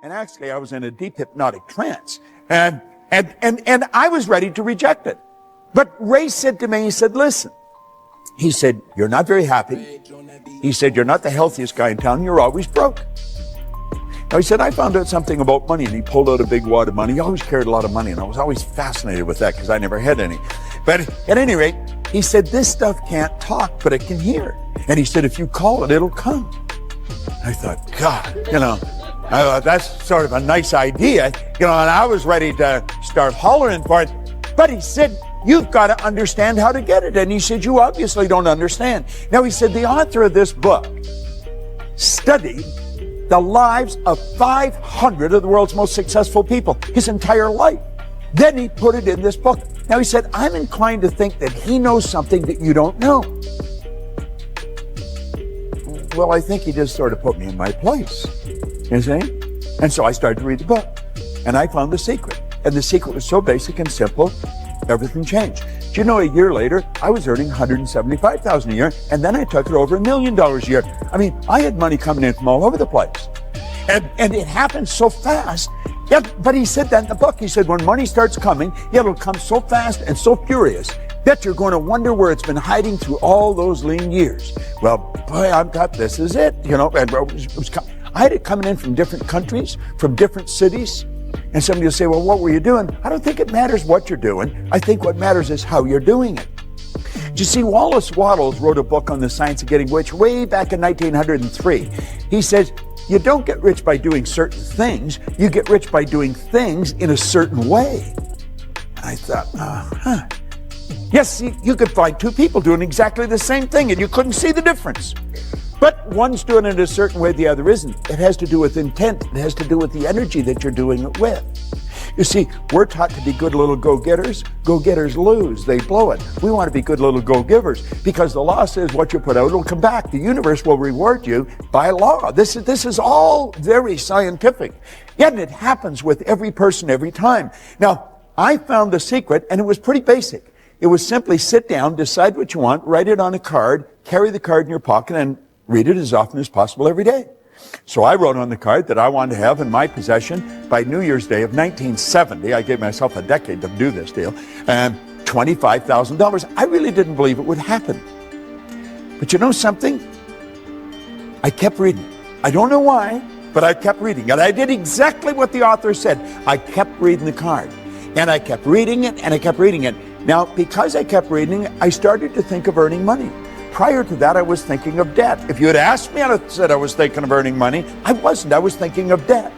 And actually, I was in a deep hypnotic trance. And I was ready to reject it. But Ray said to me, he said, listen, he said, you're not very happy. He said, you're not the healthiest guy in town. You're always broke. Now, he said, I found out something about money, and he pulled out a big wad of money. He always carried a lot of money, and I was always fascinated with that because I never had any. But at any rate, he said, this stuff can't talk, but it can hear. And he said, if you call it, it'll come. I thought, God, that's sort of a nice idea, and I was ready to start hollering for it. But he said, you've got to understand how to get it. And he said, you obviously don't understand. Now, he said, the author of this book studied the lives of 500 of the world's most successful people, his entire life. Then he put it in this book. Now, he said, I'm inclined to think that he knows something that you don't know. Well, I think he just sort of put me in my place, you see? And so I started to read the book, and I found the secret. And the secret was so basic and simple, everything changed. Do you know, a year later, I was earning $175,000 a year, and then I took it over $1 million a year. I mean, I had money coming in from all over the place. And it happened so fast. Yeah, but he said that in the book. He said, when money starts coming, it'll come so fast and so furious that you're going to wonder where it's been hiding through all those lean years. Well, boy, I thought, this is it, and I had it coming in from different countries, from different cities. And somebody will say, well, what were you doing? I don't think it matters what you're doing. I think what matters is how you're doing it. Do you see, Wallace Waddles wrote a book on the science of getting rich way back in 1903. He says, you don't get rich by doing certain things. You get rich by doing things in a certain way. And I thought, Yes, you could find two people doing exactly the same thing, and you couldn't see the difference. But one's doing it a certain way, the other isn't. It has to do with intent. It has to do with the energy that you're doing it with. You see, we're taught to be good little go-getters. Go-getters lose. They blow it. We want to be good little go-givers because the law says what you put out will come back. The universe will reward you by law. This is all very scientific. Yet it happens with every person every time. Now, I found the secret, and it was pretty basic. It was simply sit down, decide what you want, write it on a card, carry the card in your pocket, and read it as often as possible every day. So I wrote on the card that I wanted to have in my possession by New Year's Day of 1970. I gave myself a decade to do this deal. $25,000. I really didn't believe it would happen. But you know something? I kept reading. I don't know why, but I kept reading. And I did exactly what the author said. I kept reading the card. And I kept reading it, and I kept reading it. Now, because I kept reading it, I started to think of earning money. Prior to that, I was thinking of debt. If you had asked me, I'd have said I was thinking of earning money. I wasn't. I was thinking of debt.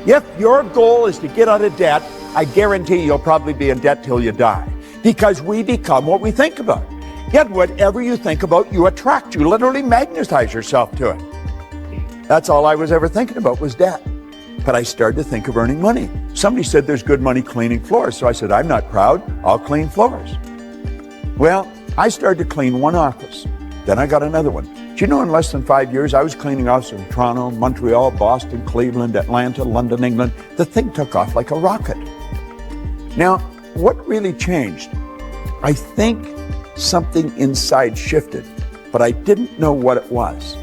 If your goal is to get out of debt, I guarantee you'll probably be in debt till you die. Because we become what we think about. Yet whatever you think about, you attract. You literally magnetize yourself to it. That's all I was ever thinking about was debt. But I started to think of earning money. Somebody said there's good money cleaning floors. So I said, I'm not proud. I'll clean floors. Well, I started to clean one office. Then I got another one. Do you know, in less than 5 years, I was cleaning offices in Toronto, Montreal, Boston, Cleveland, Atlanta, London, England. The thing took off like a rocket. Now, what really changed? I think something inside shifted, but I didn't know what it was.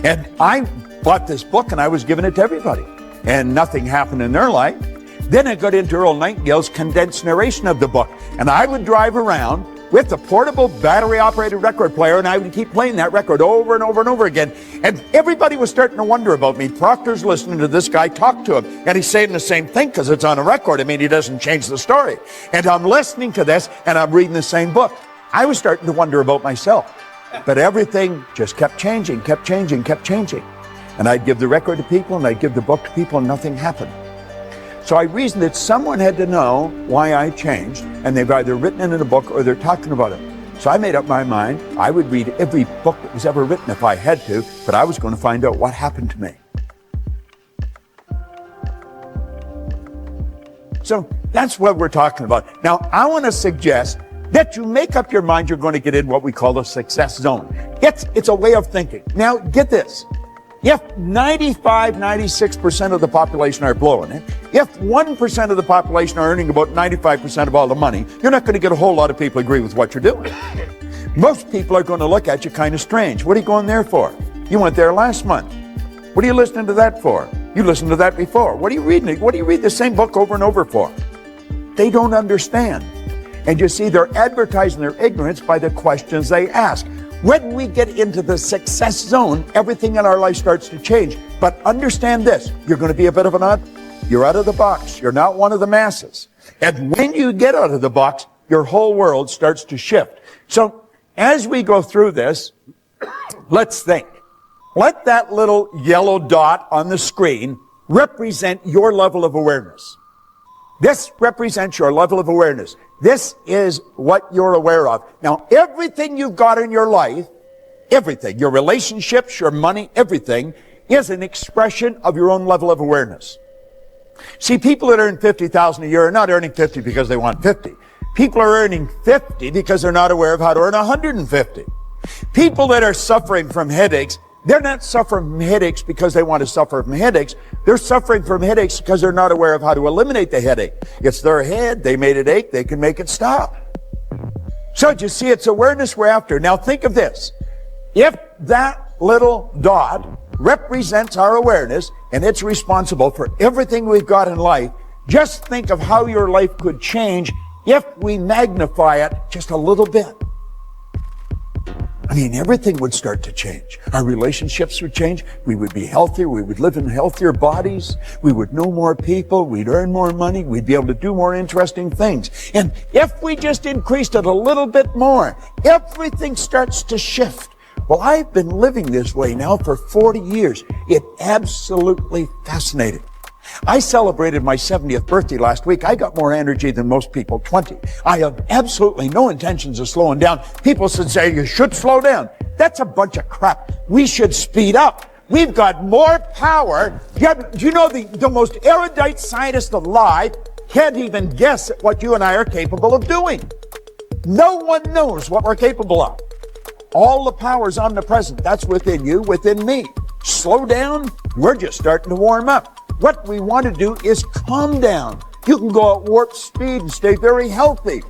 And I bought this book and I was giving it to everybody. And nothing happened in their life. Then I got into Earl Nightingale's condensed narration of the book. And I would drive around with a portable battery-operated record player, and I would keep playing that record over and over and over again. And everybody was starting to wonder about me. Proctor's listening to this guy talk to him, and he's saying the same thing because it's on a record. I mean, he doesn't change the story. And I'm listening to this, and I'm reading the same book. I was starting to wonder about myself. But everything just kept changing, kept changing, kept changing. And I'd give the record to people, and I'd give the book to people, and nothing happened. So I reasoned that someone had to know why I changed, and they've either written it in a book or they're talking about it. So I made up my mind I would read every book that was ever written if I had to, but I was going to find out what happened to me. So that's what we're talking about. Now, I want to suggest that you make up your mind you're going to get in what we call the success zone. It's a way of thinking. Now, get this. If 96% of the population are blowing it, if 1% of the population are earning about 95% of all the money, you're not going to get a whole lot of people agree with what you're doing. Most people are going to look at you kind of strange. What are you going there for? You went there last month. What are you listening to that for? You listened to that before. What are you reading? What do you read the same book over and over for? They don't understand. And you see, they're advertising their ignorance by the questions they ask. When we get into the success zone, everything in our life starts to change. But understand this, you're going to be a bit of an odd. You're out of the box. You're not one of the masses. And when you get out of the box, your whole world starts to shift. So as we go through this, let's think. Let that little yellow dot on the screen represent your level of awareness. This represents your level of awareness. This is what you're aware of. Now, everything you've got in your life, everything, your relationships, your money, everything, is an expression of your own level of awareness. See, people that earn $50,000 a year are not earning 50 because they want 50. People are earning 50 because they're not aware of how to earn 150. People that are suffering from headaches, they're not suffering from headaches because they want to suffer from headaches. They're suffering from headaches because they're not aware of how to eliminate the headache. It's their head. They made it ache. They can make it stop. So you see, it's awareness we're after. Now think of this. If that little dot represents our awareness and it's responsible for everything we've got in life, just think of how your life could change if we magnify it just a little bit. I mean, everything would start to change. Our relationships would change. We would be healthier. We would live in healthier bodies. We would know more people. We'd earn more money. We'd be able to do more interesting things. And if we just increased it a little bit more, everything starts to shift. Well, I've been living this way now for 40 years. It's absolutely fascinating. I celebrated my 70th birthday last week. I got more energy than most people, 20. I have absolutely no intentions of slowing down. People should say, you should slow down. That's a bunch of crap. We should speed up. We've got more power. Do you know the most erudite scientist alive can't even guess at what you and I are capable of doing? No one knows what we're capable of. All the power is omnipresent. That's within you, within me. Slow down. We're just starting to warm up. What we want to do is calm down. You can go at warp speed and stay very healthy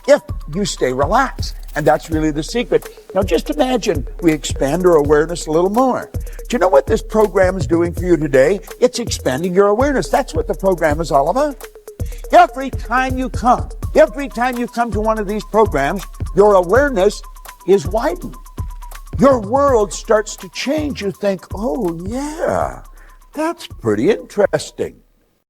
if you stay relaxed. And that's really the secret. Now just imagine we expand our awareness a little more. Do you know what this program is doing for you today? It's expanding your awareness. That's what the program is all about. Every time you come to one of these programs, your awareness is widened. Your world starts to change. You think, oh yeah, that's pretty interesting.